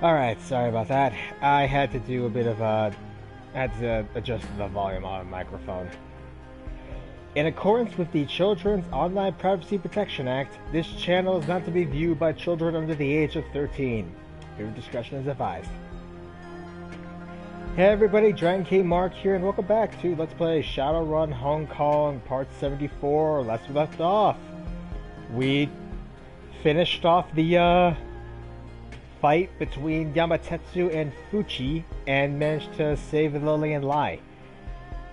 Alright, sorry about that. I had to do a bit of had to adjust the volume on my microphone. In accordance with the Children's Online Privacy Protection Act, this channel is not to be viewed by children under the age of 13. Your discretion is advised. Hey everybody, Dragon King Mark here, and welcome back to Let's Play Shadowrun Hong Kong Part 74, last we left off. We finished off the fight between Yamatetsu and Fuchi and managed to save Lillian Lai.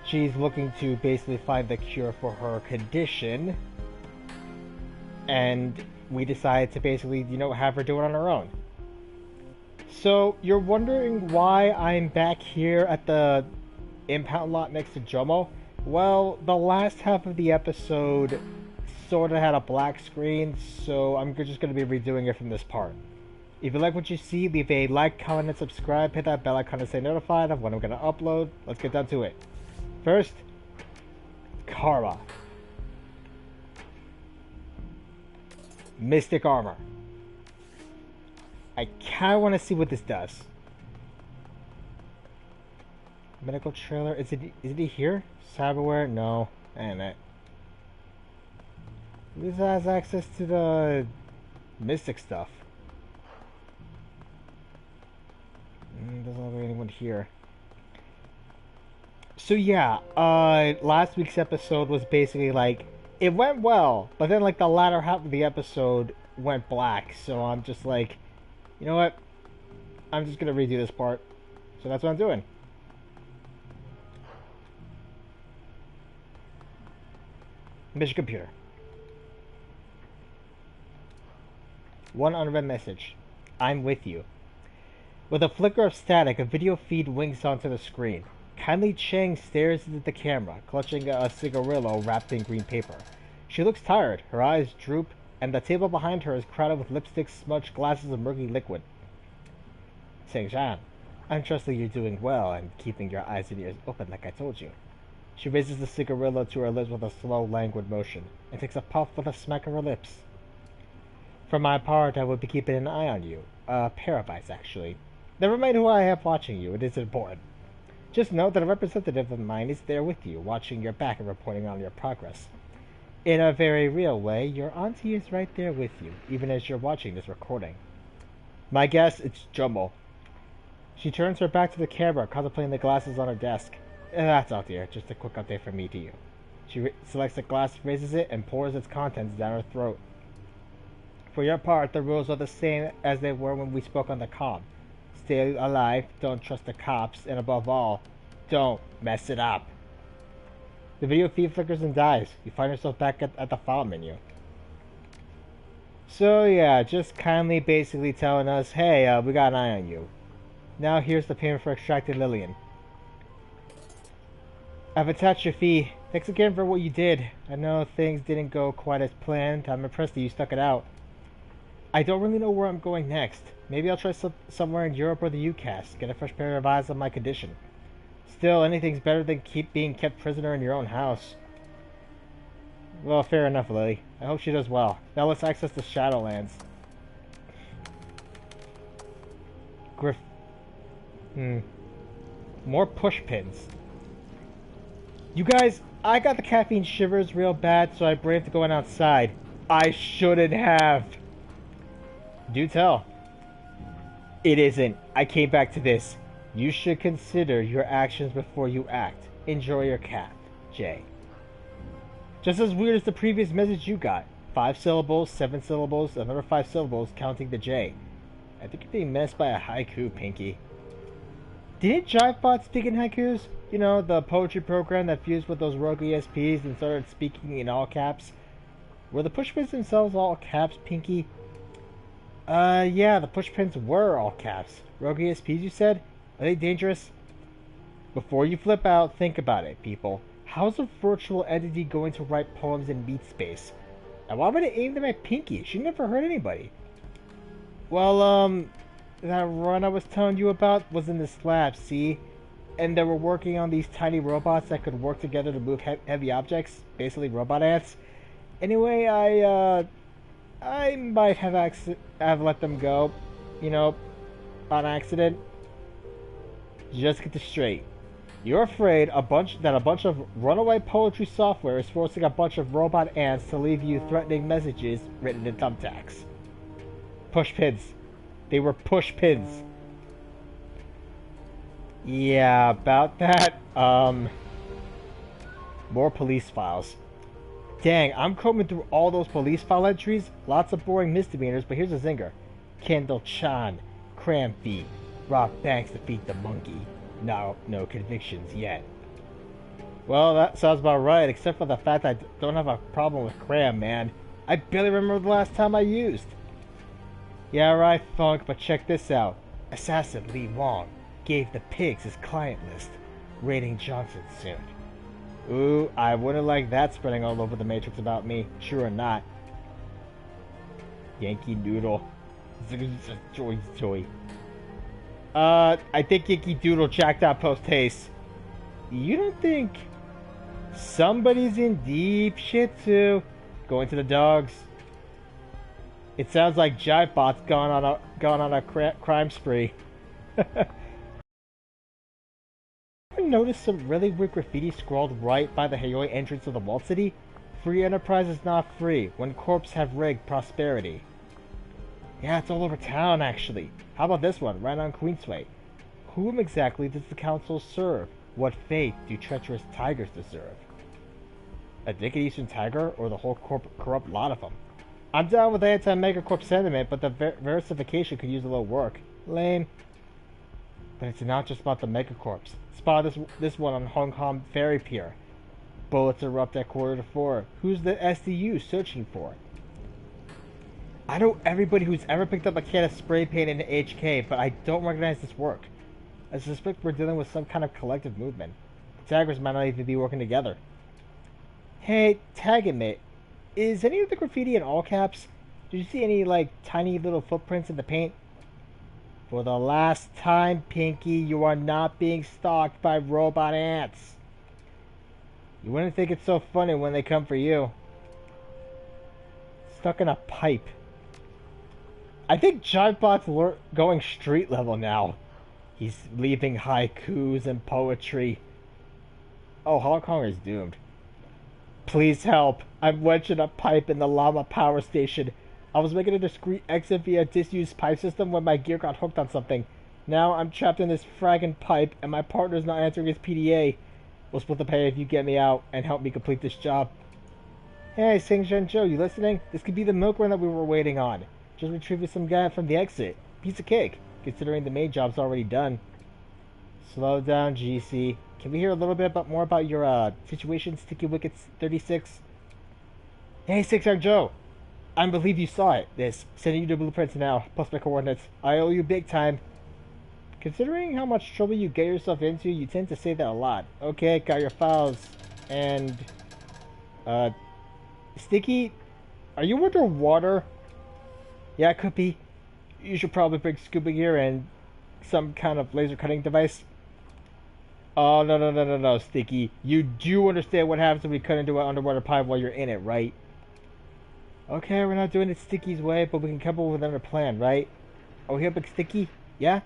She's looking to basically find the cure for her condition, and we decided to basically, have her do it on her own. So, you're wondering why I'm back here at the impound lot next to Jomo? Well, the last half of the episode sort of had a black screen, so I'm just going to be redoing it from this part. If you like what you see, leave a like, comment, and subscribe. Hit that bell icon to stay notified of when I'm going to upload. Let's get down to it. First, Karma. Mystic Armor. I kind of want to see what this does. Medical trailer. Is it he here? Cyberware? No. Damn it. This has access to the Mystic stuff. Doesn't look like anyone here. So yeah, last week's episode was basically like, it went well, but then like the latter half of the episode went black, so I'm just like, you know what, I'm just gonna redo this part. So that's what I'm doing. Mission computer. One unread message. I'm with you. With a flicker of static, a video feed winks onto the screen. Kindly Chang stares into the camera, clutching a cigarillo wrapped in green paper. She looks tired, her eyes droop, and the table behind her is crowded with lipstick-smudged glasses of murky liquid. Sang-Jan, I'm trusting you're doing well and keeping your eyes and ears open like I told you. She raises the cigarillo to her lips with a slow, languid motion, and takes a puff with a smack of her lips. For my part, I will be keeping an eye on you. A pair of eyes, actually. Never mind who I have watching you, it isn't important. Just know that a representative of mine is there with you, watching your back and reporting on your progress. In a very real way, your auntie is right there with you, even as you're watching this recording. My guess, it's Jumbo. She turns her back to the camera, contemplating the glasses on her desk. That's all, dear. Just a quick update from me to you. She selects a glass, raises it, and pours its contents down her throat. For your part, the rules are the same as they were when we spoke on the comm. Stay alive, don't trust the cops, and above all, don't mess it up. The video feed flickers and dies. You find yourself back at the file menu. So yeah, just kindly basically telling us, hey, we got an eye on you. Now here's the payment for extracting Lillian. I've attached your fee. Thanks again for what you did. I know things didn't go quite as planned. I'm impressed that you stuck it out. I don't really know where I'm going next. Maybe I'll try somewhere in Europe or the UCAS, get a fresh pair of eyes on my condition. Still, anything's better than being kept prisoner in your own house. Well, fair enough, Lily. I hope she does well. Now let's access the Shadowlands. More push pins. You guys, I got the caffeine shivers real bad, so I braved going outside. I shouldn't have. Do tell. It isn't. I came back to this. You should consider your actions before you act. Enjoy your cat, Jay. Just as weird as the previous message you got. 5 syllables, 7 syllables, another 5 syllables, counting the J. I think you're being menaced by a haiku, Pinky. Didn't JiveBot speak in haikus? You know, the poetry program that fused with those rogue ESPs and started speaking in all caps? Were the pushpins themselves all caps, Pinky? Yeah, the pushpins were all caps. Rogue ESPs, you said? Are they dangerous? Before you flip out, think about it, people. How's a virtual entity going to write poems in meat space? And why would it aim them at Pinky? She never hurt anybody. Well, that run I was telling you about was in this lab, see? And they were working on these tiny robots that could work together to move heavy objects, basically robot ants. Anyway, I might have let them go. You know, on accident? Just get this straight. You're afraid that a bunch of runaway poetry software is forcing a bunch of robot ants to leave you threatening messages written in thumbtacks. Push pins. They were push pins. Yeah, about that. More police files. Dang, I'm combing through all those police file entries. Lots of boring misdemeanors, but here's a zinger. Kendall Chan, cram fee. Rob Banks defeat the monkey. No convictions yet. Well, that sounds about right, except for the fact I don't have a problem with cram, man. I barely remember the last time I used. Yeah, right, Funk, but check this out. Assassin Lee Wong gave the pigs his client list. Raiding Johnson soon. Ooh, I wouldn't like that spreading all over the Matrix about me. True or not. Yankee Doodle. Joy. I think Yankee Doodle jacked out post haste. You don't think somebody's in deep shit too? Going to the dogs. It sounds like Jivebot's gone on a crime spree. Noticed some really weird graffiti scrawled right by the Hayoi entrance of the walled city? Free enterprise is not free when corps have rigged prosperity. Yeah, it's all over town actually. How about this one, right on Queensway? Whom exactly does the council serve? What fate do treacherous tigers deserve? A Dickey Eastern tiger or the whole corrupt lot of them? I'm down with anti-megacorp sentiment, but the versification could use a little work. Lame. But it's not just about the megacorps. Spot this one on Hong Kong Ferry Pier. Bullets erupt at 3:45. Who's the SDU searching for? I know everybody who's ever picked up a can of spray paint in HK, but I don't recognize this work. I suspect we're dealing with some kind of collective movement. The taggers might not even be working together. Hey, tag it, mate. Is any of the graffiti in all caps? Did you see any, like, tiny little footprints in the paint? For the last time, Pinky, you are not being stalked by robot ants. You wouldn't think it's so funny when they come for you. Stuck in a pipe. I think Jivebot's going street level now. He's leaving haikus and poetry. Oh, Hong Kong is doomed. Please help. I'm wedged in a pipe in the Llama power station. I was making a discreet exit via a disused pipe system when my gear got hooked on something. Now I'm trapped in this fragging pipe and my partner's not answering his PDA. We'll split the pay if you get me out and help me complete this job. Hey, Sing Zhen Zhou, you listening? This could be the milk run that we were waiting on. Just retrieving some guy from the exit. Piece of cake, considering the main job's already done. Slow down, GC. Can we hear a little bit more about your situation, Sticky Wickets 36? Hey, 6R Joe! I believe you saw it. Sending you the blueprints now, plus my coordinates. I owe you big time. Considering how much trouble you get yourself into, you tend to say that a lot. Okay, got your files. And, Sticky, are you underwater? Yeah, it could be. You should probably bring scuba gear and some kind of laser cutting device. Oh, no, Sticky. You do understand what happens when we cut into an underwater pipe while you're in it, right? Okay, we're not doing it Sticky's way, but we can come up with another plan, right? Are we here, Big Sticky? Yeah?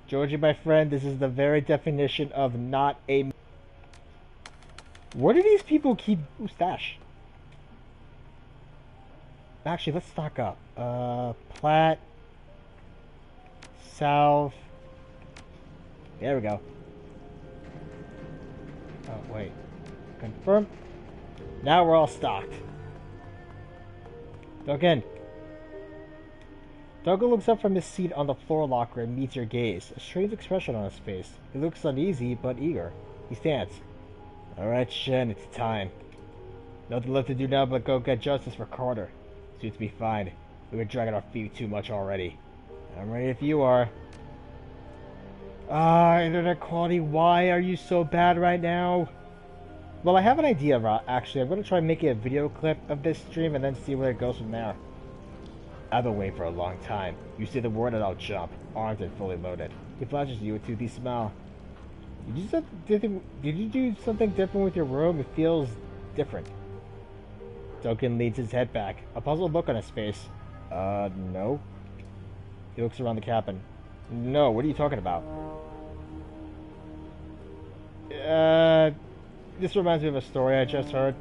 Georgie, my friend, this is the very definition of not a... Where do these people keep... Ooh, stash. Actually, let's stock up. Platte. South. There we go. Oh, wait. Confirm. Now we're all stocked. Duncan. Duncan looks up from his seat on the floor locker and meets your gaze. A strange expression on his face. He looks uneasy, but eager. He stands. Alright, Shen, it's time. Nothing left to do now but go get justice for Carter. Suits me fine. We've been dragging our feet too much already. I'm ready if you are. Internet quality, why are you so bad right now? Well, I have an idea, actually. I'm going to try making a video clip of this stream and then see where it goes from there. I've been waiting for a long time. You say the word and I'll jump, armed and fully loaded. He flashes you a toothy smile. Did you do something different with your room? It feels different. Duncan leans his head back, a puzzled look on his face. No. He looks around the cabin. No, what are you talking about? This reminds me of a story I just heard.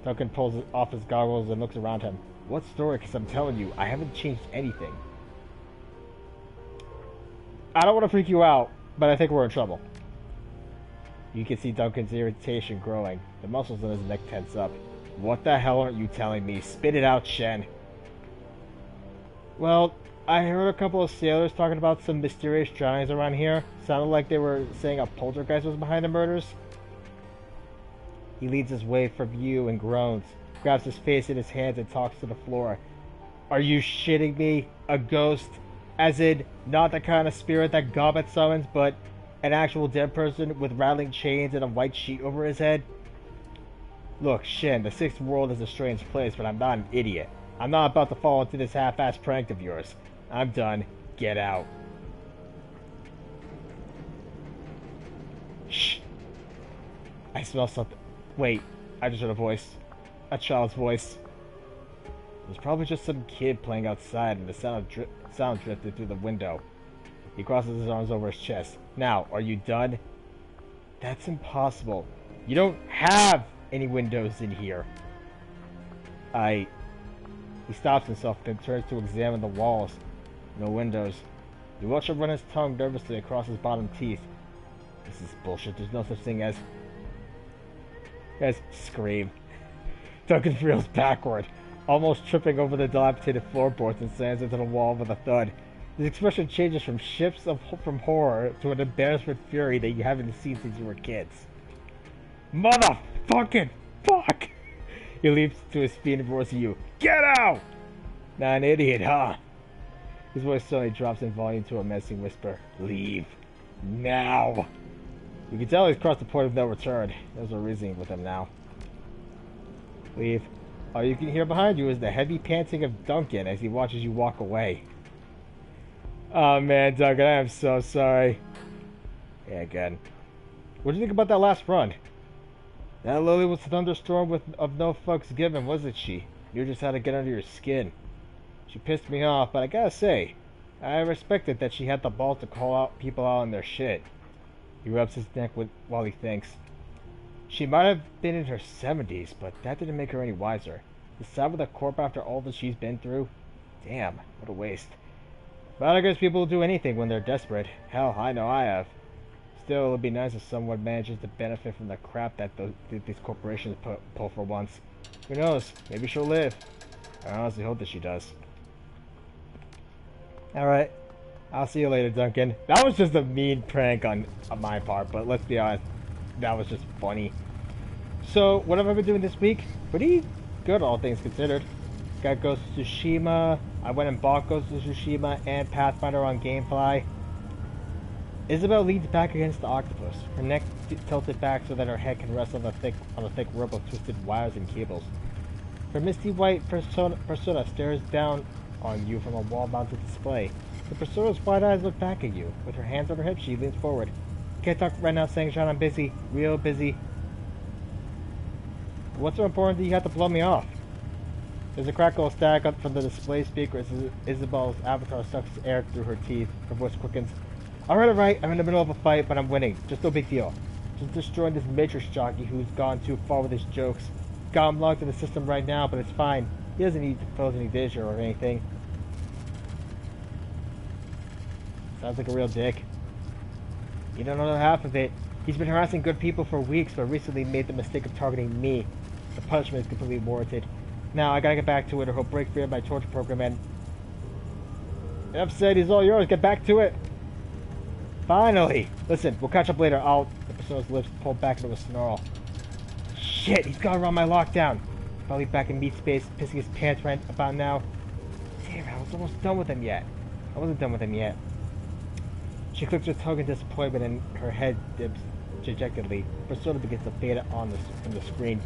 Duncan pulls off his goggles and looks around him. What story? Because I'm telling you, I haven't changed anything. I don't want to freak you out, but I think we're in trouble. You can see Duncan's irritation growing. The muscles in his neck tense up. What the hell aren't you telling me? Spit it out, Shen. Well, I heard a couple of sailors talking about some mysterious drownings around here. Sounded like they were saying a poltergeist was behind the murders. He leads his way from you and groans, grabs his face in his hands and talks to the floor. Are you shitting me? A ghost? As in, not the kind of spirit that Gobbet summons, but an actual dead person with rattling chains and a white sheet over his head? Look, Shin, the sixth world is a strange place, but I'm not an idiot. I'm not about to fall into this half-assed prank of yours. I'm done. Get out. Shh. I smell something. Wait, I just heard a voice. A child's voice. It was probably just some kid playing outside, and the sound drifted through the window. He crosses his arms over his chest. Now, are you done? That's impossible. You don't have any windows in here. He stops himself, then turns to examine the walls. No windows. You watch him run his tongue nervously across his bottom teeth. This is bullshit. There's no such thing as... Scream. Duncan reels backward, almost tripping over the dilapidated floorboards and slams into the wall with a thud. His expression changes from shifts from horror to an embarrassment fury that you haven't seen since you were kids. Motherfucking fuck! He leaps to his feet and roars at you. Get out! Not an idiot, huh? His voice suddenly drops in volume to a menacing whisper. Leave. Now! You can tell he's crossed the point of no return. There's no reasoning with him now. Leave. All you can hear behind you is the heavy panting of Duncan as he watches you walk away. Oh man, Duncan, I am so sorry. Yeah, again. What do you think about that last run? That Lily was a thunderstorm of no fucks given, wasn't she? You just had to get under your skin. She pissed me off, but I gotta say, I respected that she had the balls to call out people out on their shit. He rubs his neck while he thinks. She might have been in her 70s, but that didn't make her any wiser. To side with a corp after all that she's been through? Damn, what a waste. But I guess people will do anything when they're desperate. Hell, I know I have. Still, it would be nice if someone manages to benefit from the crap that these corporations pull for once. Who knows? Maybe she'll live. I honestly hope that she does. Alright. I'll see you later, Duncan. That was just a mean prank on my part, but let's be honest, that was just funny. So, what have I been doing this week? Pretty good, all things considered. Got Ghost of Tsushima. I went and bought Ghost of Tsushima and Pathfinder on Gamefly. Isabel leans back against the octopus, her neck tilted back so that her head can rest on a thick rope of twisted wires and cables. Her misty white persona stares down on you from a wall-mounted display. The persona's wide eyes look back at you. With her hands on her hips, she leans forward. Can't talk right now, Sang-chan. I'm busy. Real busy. What's so important that you have to blow me off? There's a crackle of static up from the display speaker as Isabel's avatar sucks air through her teeth. Her voice quickens. Alright. I'm in the middle of a fight, but I'm winning. Just no big deal. Just destroying this Matrix jockey who's gone too far with his jokes. Got him locked in the system right now, but it's fine. He doesn't need to pose any danger or anything. Sounds like a real dick. You don't know half of it. He's been harassing good people for weeks, but recently made the mistake of targeting me. The punishment is completely warranted. Now, I gotta get back to it or he'll break free of my torture program and... Enough said, he's all yours. Get back to it. Finally. Listen, we'll catch up later. The persona's lips pulled back into a snarl. Shit, he's got around my lockdown. Probably back in meat space, pissing his pants right about now. Damn, I was almost done with him yet. I wasn't done with him yet. She clicks her tongue in disappointment and her head dips dejectedly. Persona begins to fade on the screen.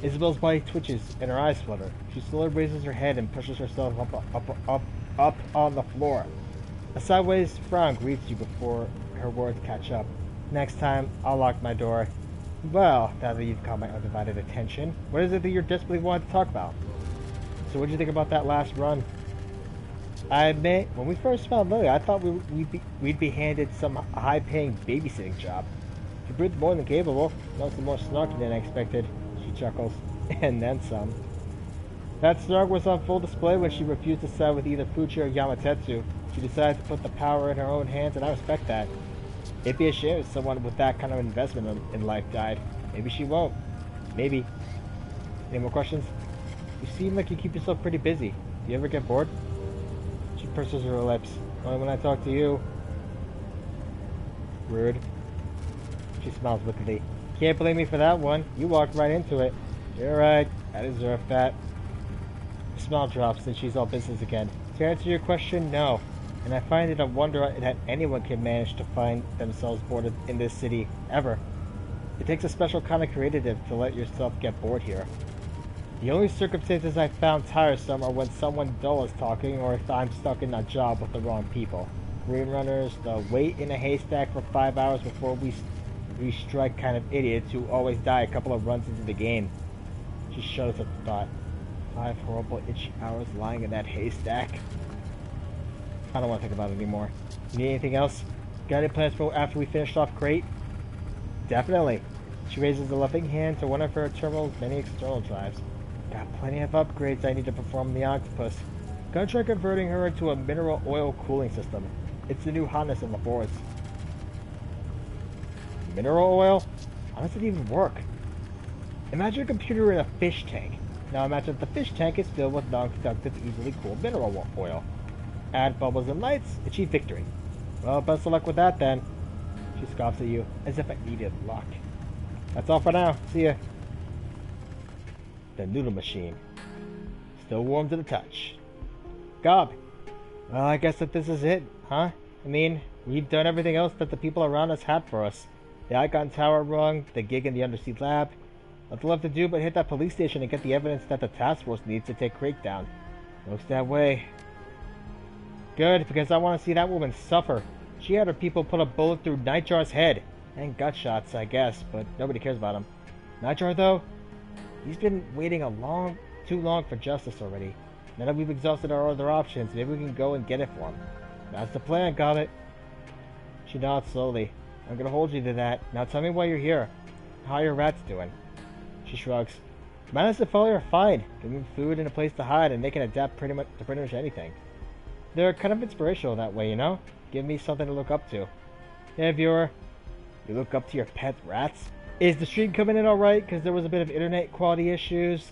Isabel's body twitches and her eyes flutter. She slowly raises her head and pushes herself up on the floor. A sideways frown greets you before her words catch up. Next time, I'll lock my door. Well, now that you've caught my undivided attention, what is it that you're desperately wanting to talk about? So what did you think about that last run? I admit, when we first found Lily, I thought we'd be handed some high-paying babysitting job. She proved more than capable, mostly more snarky than I expected. She chuckles. And then some. That snark was on full display when she refused to side with either Fuji or Yamatetsu. She decided to put the power in her own hands, and I respect that. It'd be a shame if someone with that kind of investment in life died. Maybe she won't. Maybe. Any more questions? You seem like you keep yourself pretty busy. Do you ever get bored? She purses her lips. Only when I talk to you. Rude. She smiles wickedly. Can't blame me for that one. You walked right into it. You're right. I deserve that. The smile drops and she's all business again. To answer your question, no. And I find it a wonder that anyone can manage to find themselves bored in this city, ever. It takes a special kind of creative to let yourself get bored here. The only circumstances I found tiresome are when someone dull is talking or if I'm stuck in a job with the wrong people. Green runners, the wait in a haystack for 5 hours before we strike kind of idiots who always die a couple of runs into the game. She shudders at the thought. 5 horrible itchy hours lying in that haystack. I don't want to think about it anymore. You need anything else? Got any plans for after we finished off Crate? Definitely. She raises a loving hand to one of her terminal's many external drives. Got plenty of upgrades I need to perform on the octopus. Gonna try converting her into a mineral oil cooling system. It's the new hotness in the forest. Mineral oil? How does it even work? Imagine a computer in a fish tank. Now imagine the fish tank is filled with non-conductive, easily cooled mineral oil. Add bubbles and lights, achieve victory. Well, best of luck with that then. She scoffs at you, as if I needed luck. That's all for now. See ya. The noodle machine. Still warm to the touch. Gob. Well, I guess that this is it, huh? I mean, we've done everything else that the people around us had for us. The Icon Tower rung, the gig in the Undersea Lab. Nothing left to do but hit that police station and get the evidence that the task force needs to take Crate down. Looks that way. Good, because I want to see that woman suffer. She had her people put a bullet through Nightjar's head. And gut shots, I guess, but nobody cares about him. Nightjar, though? He's been waiting too long for justice already. Now that we've exhausted our other options, maybe we can go and get it for him. That's the plan, got it. She nods slowly. I'm gonna hold you to that. Now tell me why you're here. How are your rats doing? She shrugs. Manus and Foley are fine. Give them food and a place to hide, and they can adapt pretty much anything. They're kind of inspirational that way, you know? Give me something to look up to. Hey, viewer. You look up to your pet rats? Is the stream coming in alright? Because there was a bit of internet quality issues.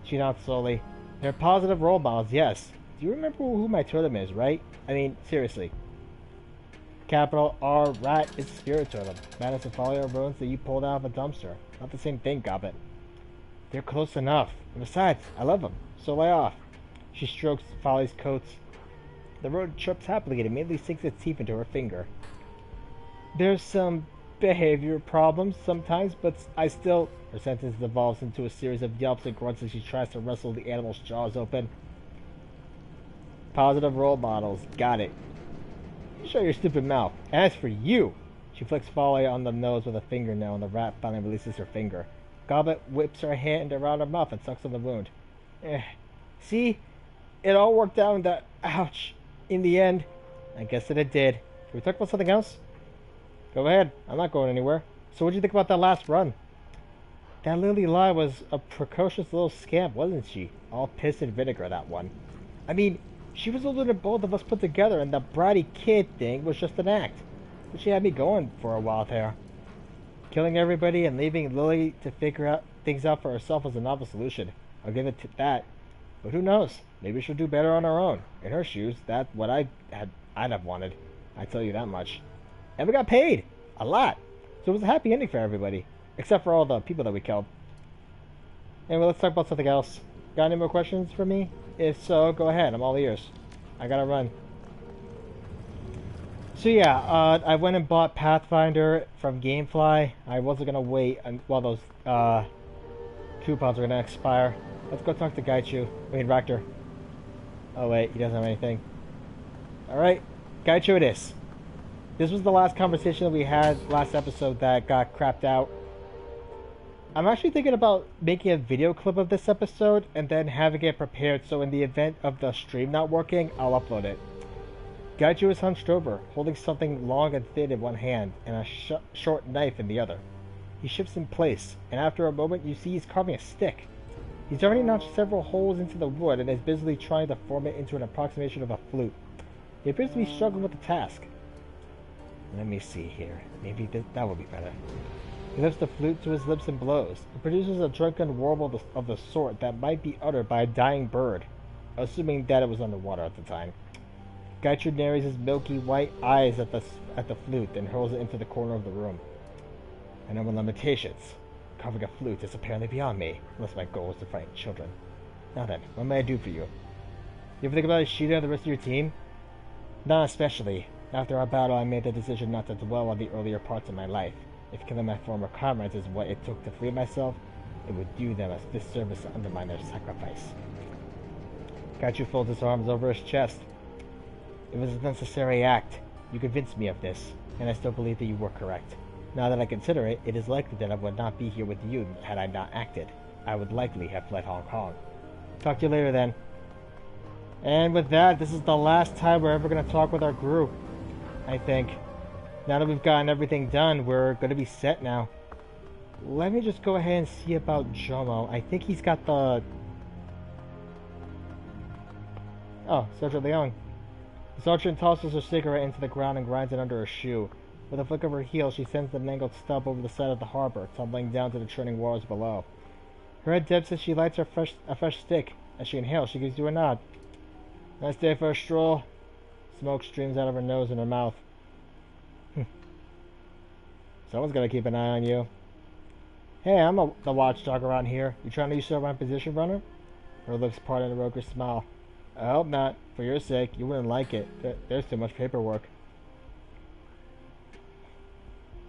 She nods slowly. They're positive role models, yes. Do you remember who my totem is, right? I mean, seriously. Capital R rat is a spirit totem. Manus and Foley are bones that you pulled out of a dumpster. Not the same thing, Gobbet. They're close enough. And besides, I love them. So lay off. She strokes Foley's coats. The rodent chirps happily and immediately sinks its teeth into her finger. There's some behavior problems sometimes, but I still... Her sentence devolves into a series of yelps and grunts as she tries to wrestle the animal's jaws open. Positive role models. Got it. Shut your stupid mouth. As for you... She flicks Foley on the nose with a fingernail and the rat finally releases her finger. Gobbet whips her hand around her mouth and sucks on the wound. See? It all worked out in the... Ouch. In the end. I guess that it did. Can we talk about something else? Go ahead. I'm not going anywhere. So what'd you think about that last run? That Lily Lai was a precocious little scamp, wasn't she? All piss and vinegar, that one. I mean, she was older than both of us put together, and the bratty kid thing was just an act. But she had me going for a while there. Killing everybody and leaving Lily to figure things out for herself was a novel solution. I'll give it to that. But who knows? Maybe she'll do better on her own. In her shoes, that's what I'd have wanted. I tell you that much. And we got paid! A lot! So it was a happy ending for everybody. Except for all the people that we killed. Anyway, let's talk about something else. Got any more questions for me? If so, go ahead. I'm all ears. I gotta run. So yeah, I went and bought Pathfinder from Gamefly. I wasn't gonna wait while those coupons were gonna expire. Let's go talk to Gaichu. Raptor. Oh wait, he doesn't have anything. Alright, Gaichu it is. This was the last conversation that we had last episode that got crapped out. I'm actually thinking about making a video clip of this episode and then having it prepared so in the event of the stream not working, I'll upload it. Gaiju is hunched over, holding something long and thin in one hand and a short knife in the other. He shifts in place, and after a moment you see he's carving a stick. He's already notched several holes into the wood and is busily trying to form it into an approximation of a flute. He appears to be struggling with the task. Let me see here. Maybe that will be better. He lifts the flute to his lips and blows. It produces a drunken warble of the sort that might be uttered by a dying bird, assuming that it was underwater at the time. Gaiju narrows his milky white eyes at the flute, then hurls it into the corner of the room. I know my limitations. Carving a flute is apparently beyond me, unless my goal is to frighten children. Now then, what may I do for you? You ever think about Ishida and the rest of your team? Not especially. After our battle, I made the decision not to dwell on the earlier parts of my life. If killing my former comrades is what it took to free myself, it would do them a disservice to undermine their sacrifice. Gaiju folds his arms over his chest. It was a necessary act. You convinced me of this, and I still believe that you were correct. Now that I consider it, it is likely that I would not be here with you had I not acted. I would likely have fled Hong Kong. Talk to you later then. And with that, this is the last time we're ever going to talk with our group, I think. Now that we've gotten everything done, we're going to be set now. Let me just go ahead and see about Jomo. I think he's got the... Oh, Sergeant Leon. The sergeant tosses her cigarette into the ground and grinds it under her shoe. With a flick of her heel, she sends the mangled stub over the side of the harbor, tumbling down to the churning waters below. Her head dips as she lights a fresh stick. As she inhales, she gives you a nod. Nice day for a stroll. Smoke streams out of her nose and her mouth. Someone's gotta keep an eye on you. Hey, I'm the watchdog around here. You trying to usurp my position, runner? Her lips part in a roguish smile. I hope not. For your sake, you wouldn't like it. There's too much paperwork.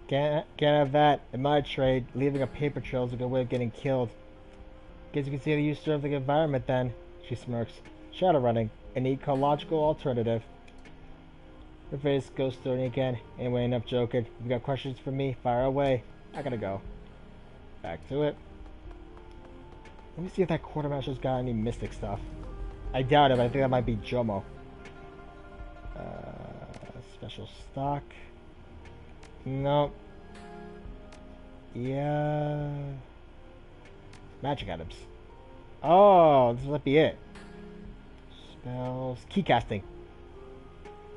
Can't have that. In my trade, leaving a paper trail is a good way of getting killed. Guess you can see that you serve the environment then. She smirks. Shadowrunning, an ecological alternative. Her face goes stony again. Anyway, enough joking. If you got questions for me, fire away. I gotta go. Back to it. Let me see if that quartermaster's got any mystic stuff. I doubt it, but I think that might be Jomo. Special stock. Nope. Yeah. Magic items. Oh, this might be it. Spells. Keycasting.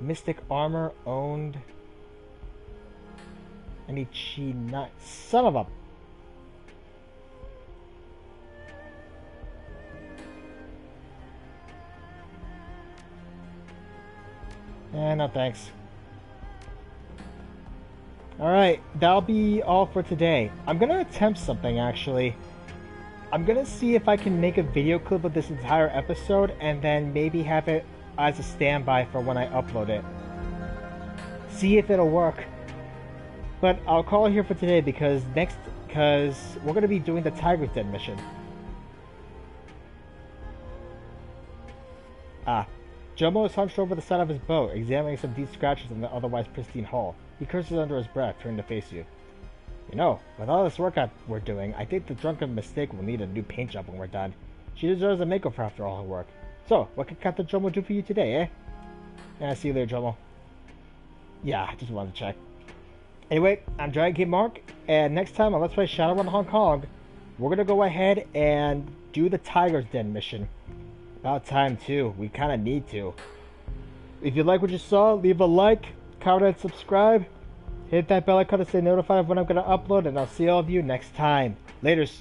Mystic armor owned. I need chi nut. Son of a. No thanks. Alright, that'll be all for today. I'm gonna attempt something actually. I'm gonna see if I can make a video clip of this entire episode and then maybe have it as a standby for when I upload it. See if it'll work. But I'll call it here for today because we're gonna be doing the Tiger's Den mission. Jomo is hunched over the side of his boat, examining some deep scratches in the otherwise pristine hull. He curses under his breath, turning to face you. You know, with all this work we're doing, I think the drunken mistake will need a new paint job when we're done. She deserves a makeover after all her work. So, what can Captain Jomo do for you today, eh? Yeah, see you later, Jomo. Yeah, I just wanted to check. Anyway, I'm Dragon King Mark, and next time on Let's Play Shadowrun Hong Kong, we're gonna go ahead and do the Tiger's Den mission. About time, too. We kind of need to. If you like what you saw, leave a like, comment, and subscribe. Hit that bell icon to stay notified of when I'm going to upload, and I'll see all of you next time. Laters.